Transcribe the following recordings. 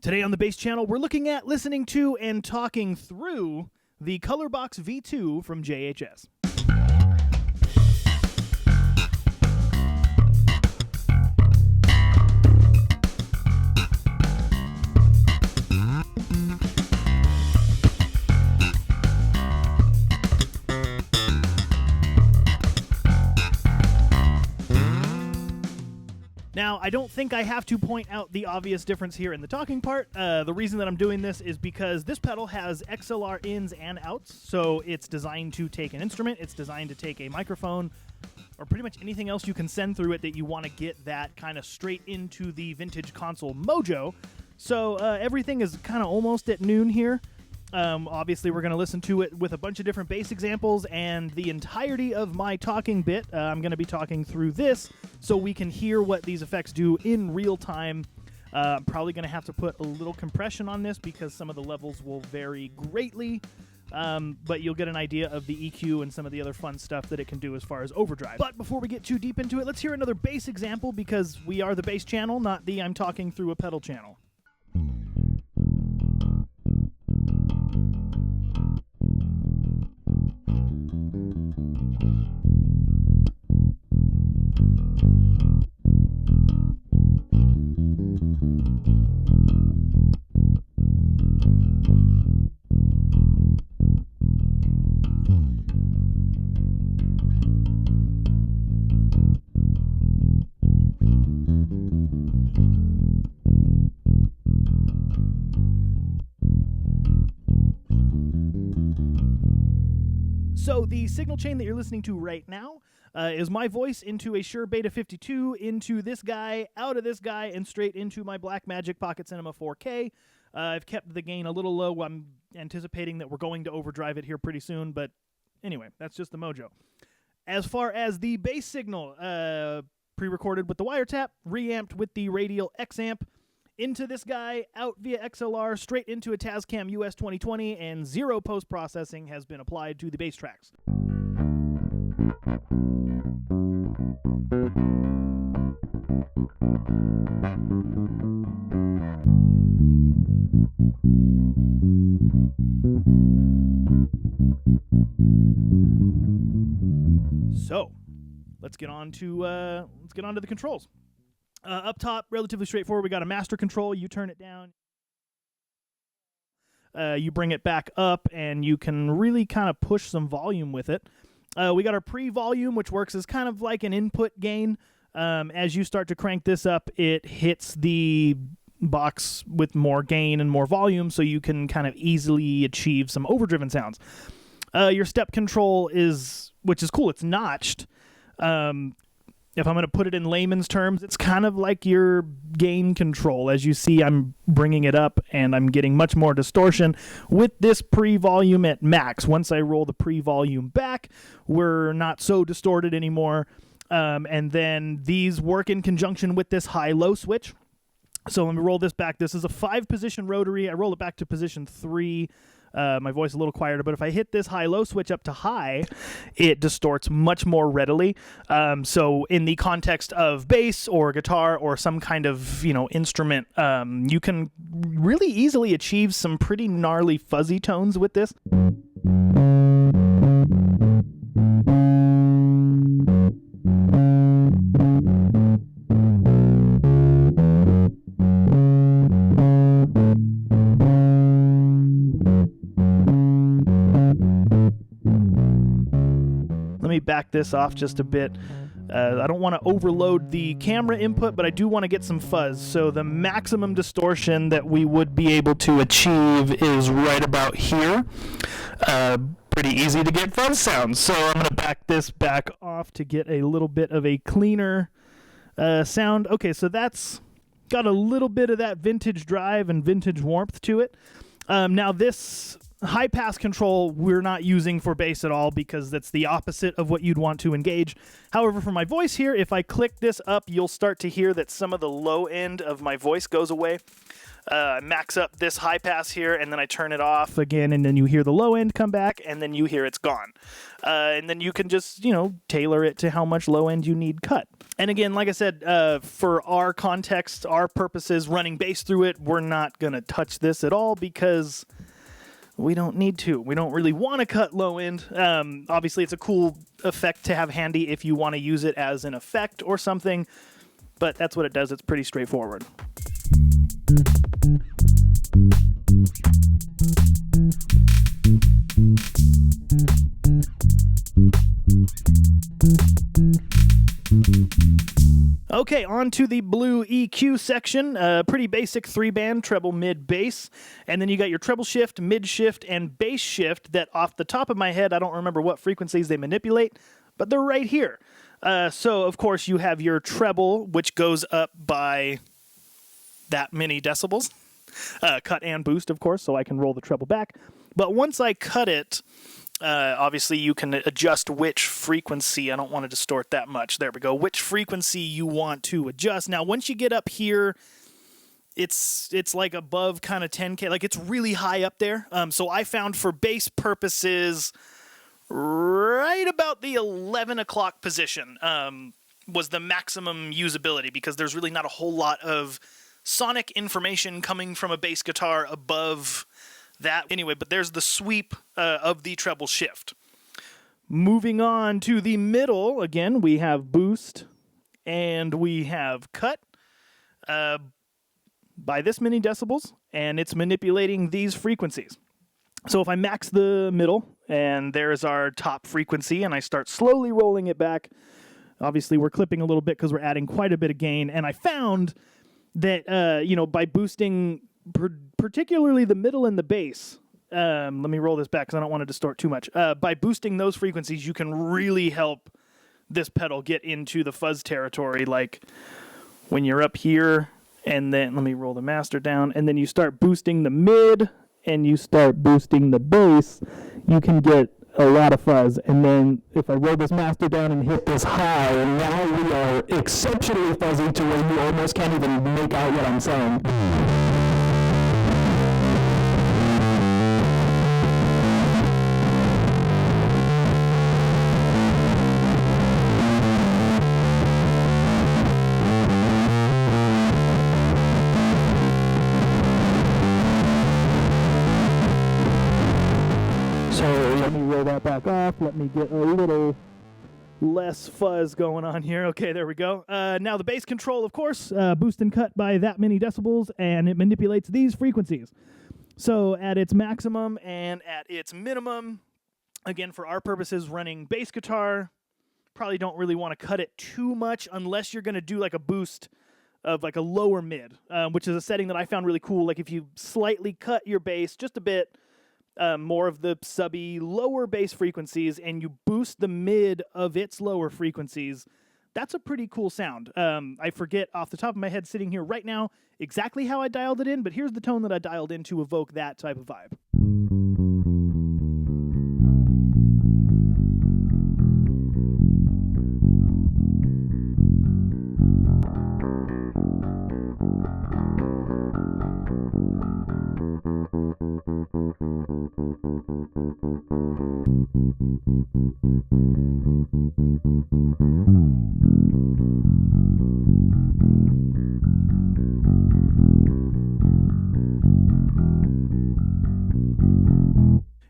Today on the Bass Channel, we're looking at, listening to, and talking through the Colorbox V2 from JHS. Now, I don't think I have to point out the obvious difference here in the talking part. The reason that I'm doing this is because this pedal has XLR ins and outs, so it's designed to take an instrument, it's designed to take a microphone, or pretty much anything else you can send through it that you want to get that kind of straight into the vintage console mojo. So everything is kind of almost at noon here. Obviously, we're going to listen to it with a bunch of different bass examples, and the entirety of my talking bit, I'm going to be talking through this so we can hear what these effects do in real time. I'm probably going to have to put a little compression on this because some of the levels will vary greatly, but you'll get an idea of the EQ and some of the other fun stuff that it can do as far as overdrive. But before we get too deep into it, let's hear another bass example because we are the bass channel, not the I'm talking through a pedal channel. So the signal chain that you're listening to right now is my voice into a Shure Beta 52, into this guy, out of this guy, and straight into my Blackmagic Pocket Cinema 4K. I've kept the gain a little low. I'm anticipating that we're going to overdrive it here pretty soon, but anyway, that's just the mojo. As far as the bass signal, pre-recorded with the wiretap, reamped with the radial X-amp, into this guy, out via XLR, straight into a Tascam US 2020, and zero post-processing has been applied to the bass tracks. So, let's get on to the controls. Up top, relatively straightforward. We got a master control. You turn it down. You bring it back up, and you can really kind of push some volume with it. We got our pre-volume, which works as kind of like an input gain. As you start to crank this up, it hits the box with more gain and more volume, so you can kind of easily achieve some overdriven sounds. Your step control which is cool, it's notched. If I'm going to put it in layman's terms, it's kind of like your gain control. As you see, I'm bringing it up, and I'm getting much more distortion with this pre-volume at max. Once I roll the pre-volume back, we're not so distorted anymore. And then these work in conjunction with this high-low switch. So let me roll this back. This is a 5-position rotary. I roll it back to position 3. My voice is a little quieter, but if I hit this high-low switch up to high, it distorts much more readily. So in the context of bass or guitar or some kind of instrument, you can really easily achieve some pretty gnarly fuzzy tones with this. Let me back this off just a bit. I don't want to overload the camera input, but I do want to get some fuzz. So the maximum distortion that we would be able to achieve is right about here. Pretty easy to get fuzz sounds. So I'm going to back this back off to get a little bit of a cleaner sound. Okay, so that's got a little bit of that vintage drive and vintage warmth to it. Now this high pass control we're not using for bass at all because that's the opposite of what you'd want to engage. However, for my voice here, if I click this up, you'll start to hear that some of the low end of my voice goes away. Max up this high pass here, and then I turn it off again, and then you hear the low end come back, and then you hear it's gone. And then you can just, tailor it to how much low end you need cut. And again, like I said, for our context, our purposes, running bass through it, we're not going to touch this at all because we don't need to. We don't really want to cut low end. Obviously, it's a cool effect to have handy if you want to use it as an effect or something, but that's what it does. It's pretty straightforward. Okay, on to the blue EQ section. Pretty basic 3-band treble mid bass. And then you got your treble shift, mid shift, and bass shift that off the top of my head, I don't remember what frequencies they manipulate, but they're right here. So, of course, you have your treble, which goes up by that many decibels. Cut and boost, of course, so I can roll the treble back. But once I cut it, obviously you can adjust which frequency. I don't want to distort that much. There we go. Which frequency you want to adjust. Now, once you get up here, it's like above kind of 10K. Like, it's really high up there. So I found for bass purposes, right about the 11 o'clock position was the maximum usability because there's really not a whole lot of sonic information coming from a bass guitar above that. Anyway, but there's the sweep of the treble shift. Moving on to the middle, again, we have boost and we have cut by this many decibels, and it's manipulating these frequencies. So if I max the middle, and there's our top frequency, and I start slowly rolling it back, obviously we're clipping a little bit because we're adding quite a bit of gain, and I found that, by boosting particularly the middle and the bass, let me roll this back because I don't want to distort too much. By boosting those frequencies, you can really help this pedal get into the fuzz territory. Like when you're up here, and then let me roll the master down, and then you start boosting the mid, and you start boosting the bass, you can get a lot of fuzz. And then if I roll this master down and hit this high, and now we are exceptionally fuzzy to where you almost can't even make out what I'm saying. So let me roll that back off. Let me get a little less fuzz going on here. Okay, there we go. Now the bass control, of course, boost and cut by that many decibels, and it manipulates these frequencies. So at its maximum and at its minimum, again, for our purposes, running bass guitar, probably don't really want to cut it too much unless you're going to do like a boost of like a lower mid, which is a setting that I found really cool. Like if you slightly cut your bass just a bit, more of the subby lower bass frequencies, and you boost the mid of its lower frequencies, that's a pretty cool sound. I forget off the top of my head sitting here right now exactly how I dialed it in, but here's the tone that I dialed in to evoke that type of vibe.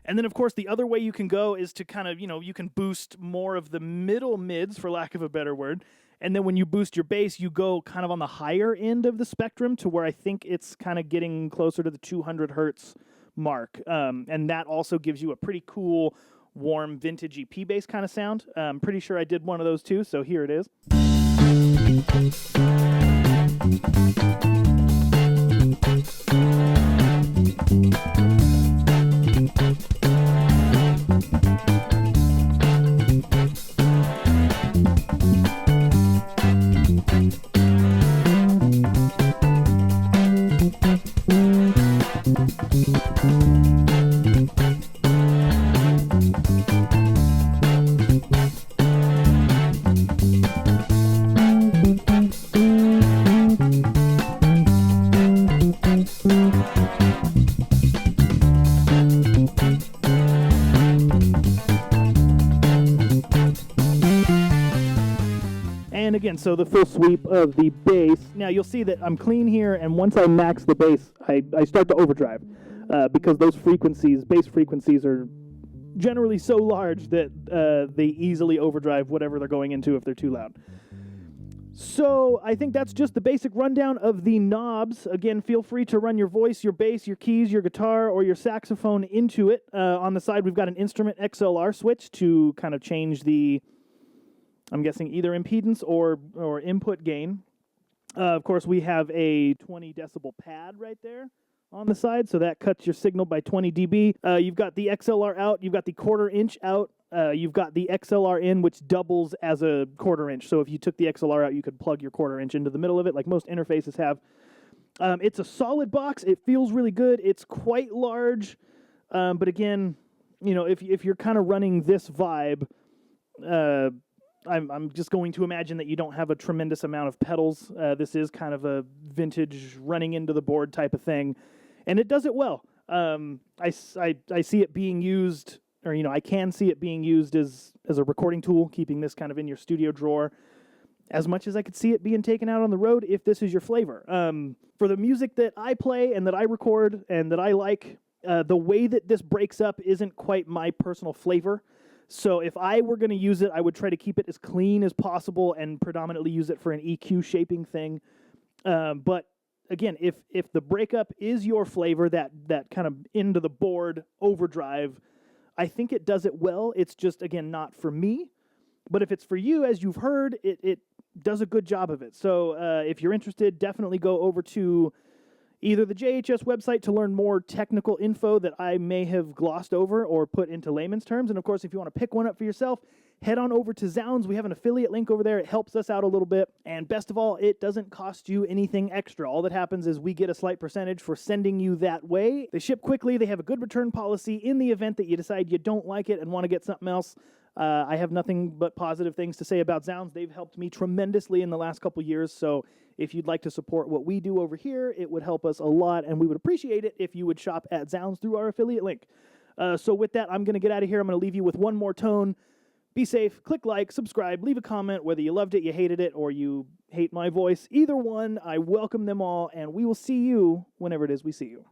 And then, of course, the other way you can go is to kind of, you can boost more of the middle mids, for lack of a better word. And then when you boost your bass, you go kind of on the higher end of the spectrum to where I think it's kind of getting closer to the 200 hertz mark. And that also gives you a pretty cool, warm, vintagey P-bass kind of sound. I'm pretty sure I did one of those too, so here it is. And again, so the full sweep of the bass. Now you'll see that I'm clean here, and once I max the bass, I start to overdrive because those frequencies, bass frequencies, are generally so large that they easily overdrive whatever they're going into if they're too loud. So I think that's just the basic rundown of the knobs. Again, feel free to run your voice, your bass, your keys, your guitar, or your saxophone into it. On the side, we've got an instrument XLR switch to kind of change the, I'm guessing, either impedance or input gain. Of course, we have a 20 decibel pad right there on the side, so that cuts your signal by 20 dB. You've got the XLR out, you've got the 1/4 inch out, you've got the XLR in, which doubles as a 1/4 inch. So if you took the XLR out, you could plug your 1/4 inch into the middle of it, like most interfaces have. It's a solid box. It feels really good. It's quite large, but again, you know, if you're kind of running this vibe, I'm just going to imagine that you don't have a tremendous amount of pedals. This is kind of a vintage running into the board type of thing, and it does it well. I see it being used, or, you know, I can see it being used as a recording tool, keeping this kind of in your studio drawer, as much as I could see it being taken out on the road if this is your flavor. For the music that I play and that I record and that I like, the way that this breaks up isn't quite my personal flavor. So if I were going to use it, I would try to keep it as clean as possible and predominantly use it for an EQ shaping thing. But again, if the breakup is your flavor, that kind of into the board overdrive, I think it does it well. It's just, again, not for me. But if it's for you, as you've heard, it does a good job of it. So if you're interested, definitely go over to either the JHS website to learn more technical info that I may have glossed over or put into layman's terms. And of course, if you want to pick one up for yourself, head on over to Zounds. We have an affiliate link over there. It helps us out a little bit. And best of all, it doesn't cost you anything extra. All that happens is we get a slight percentage for sending you that way. They ship quickly. They have a good return policy in the event that you decide you don't like it and want to get something else. I have nothing but positive things to say about Zounds. They've helped me tremendously in the last couple years. So if you'd like to support what we do over here, it would help us a lot, and we would appreciate it if you would shop at Zounds through our affiliate link. So with that, I'm going to get out of here. I'm going to leave you with one more tone. Be safe, click like, subscribe, leave a comment, whether you loved it, you hated it, or you hate my voice. Either one, I welcome them all, and we will see you whenever it is we see you.